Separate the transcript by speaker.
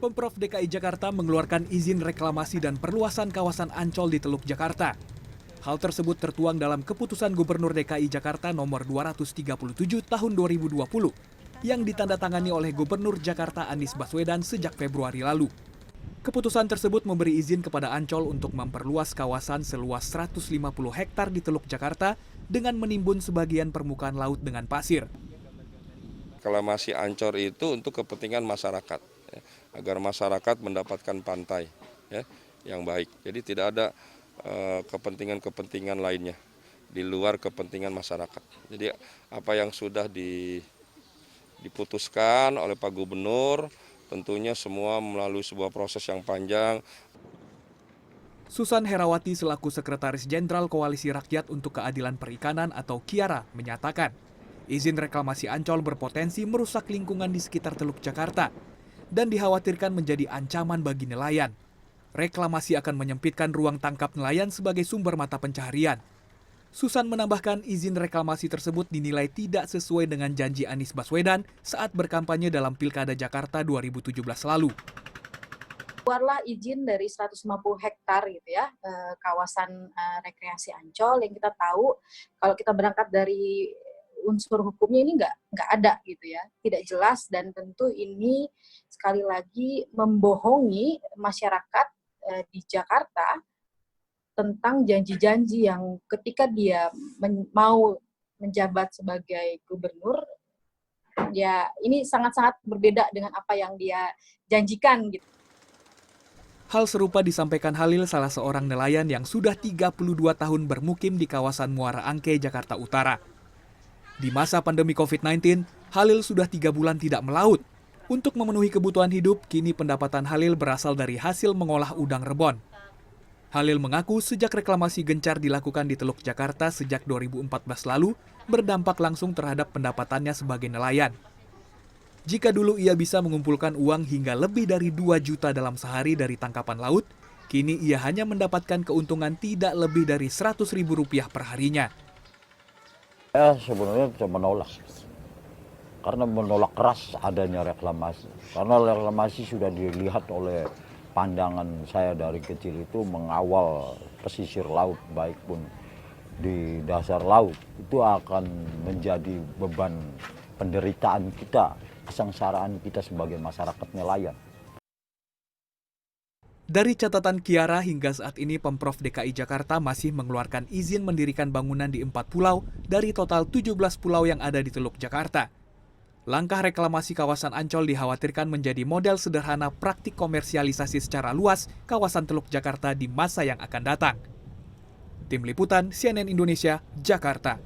Speaker 1: Pemprov DKI Jakarta mengeluarkan izin reklamasi dan perluasan kawasan Ancol di Teluk Jakarta. Hal tersebut tertuang dalam Keputusan Gubernur DKI Jakarta nomor 237 tahun 2020 yang ditandatangani oleh Gubernur Jakarta Anies Baswedan sejak Februari lalu. Keputusan tersebut memberi izin kepada Ancol untuk memperluas kawasan seluas 150 hektar di Teluk Jakarta dengan menimbun sebagian permukaan laut dengan pasir.
Speaker 2: Reklamasi Ancol itu untuk kepentingan masyarakat, ya, agar masyarakat mendapatkan pantai ya, yang baik. Jadi tidak ada kepentingan-kepentingan lainnya di luar kepentingan masyarakat. Jadi apa yang sudah diputuskan oleh Pak Gubernur tentunya semua melalui sebuah proses yang panjang.
Speaker 1: Susan Herawati selaku Sekretaris Jenderal Koalisi Rakyat untuk Keadilan Perikanan atau KIARA menyatakan, izin reklamasi Ancol berpotensi merusak lingkungan di sekitar Teluk Jakarta dan dikhawatirkan menjadi ancaman bagi nelayan. Reklamasi akan menyempitkan ruang tangkap nelayan sebagai sumber mata pencaharian. Susan menambahkan izin reklamasi tersebut dinilai tidak sesuai dengan janji Anies Baswedan saat berkampanye dalam Pilkada Jakarta 2017 lalu.
Speaker 3: Keluarlah izin dari 150 hektar gitu ya, kawasan rekreasi Ancol yang kita tahu kalau kita berangkat dari unsur hukumnya ini nggak ada gitu ya, tidak jelas dan tentu ini sekali lagi membohongi masyarakat di Jakarta tentang janji-janji yang ketika dia mau menjabat sebagai gubernur, ya ini sangat-sangat berbeda dengan apa yang dia janjikan gitu.
Speaker 1: Hal serupa disampaikan Halil, salah seorang nelayan yang sudah 32 tahun bermukim di kawasan Muara Angke, Jakarta Utara. Di masa pandemi COVID-19, Halil sudah 3 bulan tidak melaut. Untuk memenuhi kebutuhan hidup, kini pendapatan Halil berasal dari hasil mengolah udang rebon. Halil mengaku sejak reklamasi gencar dilakukan di Teluk Jakarta sejak 2014 lalu, berdampak langsung terhadap pendapatannya sebagai nelayan. Jika dulu ia bisa mengumpulkan uang hingga lebih dari 2 juta dalam sehari dari tangkapan laut, kini ia hanya mendapatkan keuntungan tidak lebih dari Rp100.000 per harinya.
Speaker 4: Sebenarnya bisa menolak, karena menolak keras adanya reklamasi. Karena reklamasi sudah dilihat oleh pandangan saya dari kecil itu mengawal pesisir laut, baik pun di dasar laut, itu akan menjadi beban penderitaan kita, kesengsaraan kita sebagai masyarakat nelayan.
Speaker 1: Dari catatan KIARA hingga saat ini Pemprov DKI Jakarta masih mengeluarkan izin mendirikan bangunan di 4 pulau dari total 17 pulau yang ada di Teluk Jakarta. Langkah reklamasi kawasan Ancol dikhawatirkan menjadi model sederhana praktik komersialisasi secara luas kawasan Teluk Jakarta di masa yang akan datang. Tim Liputan CNN Indonesia, Jakarta.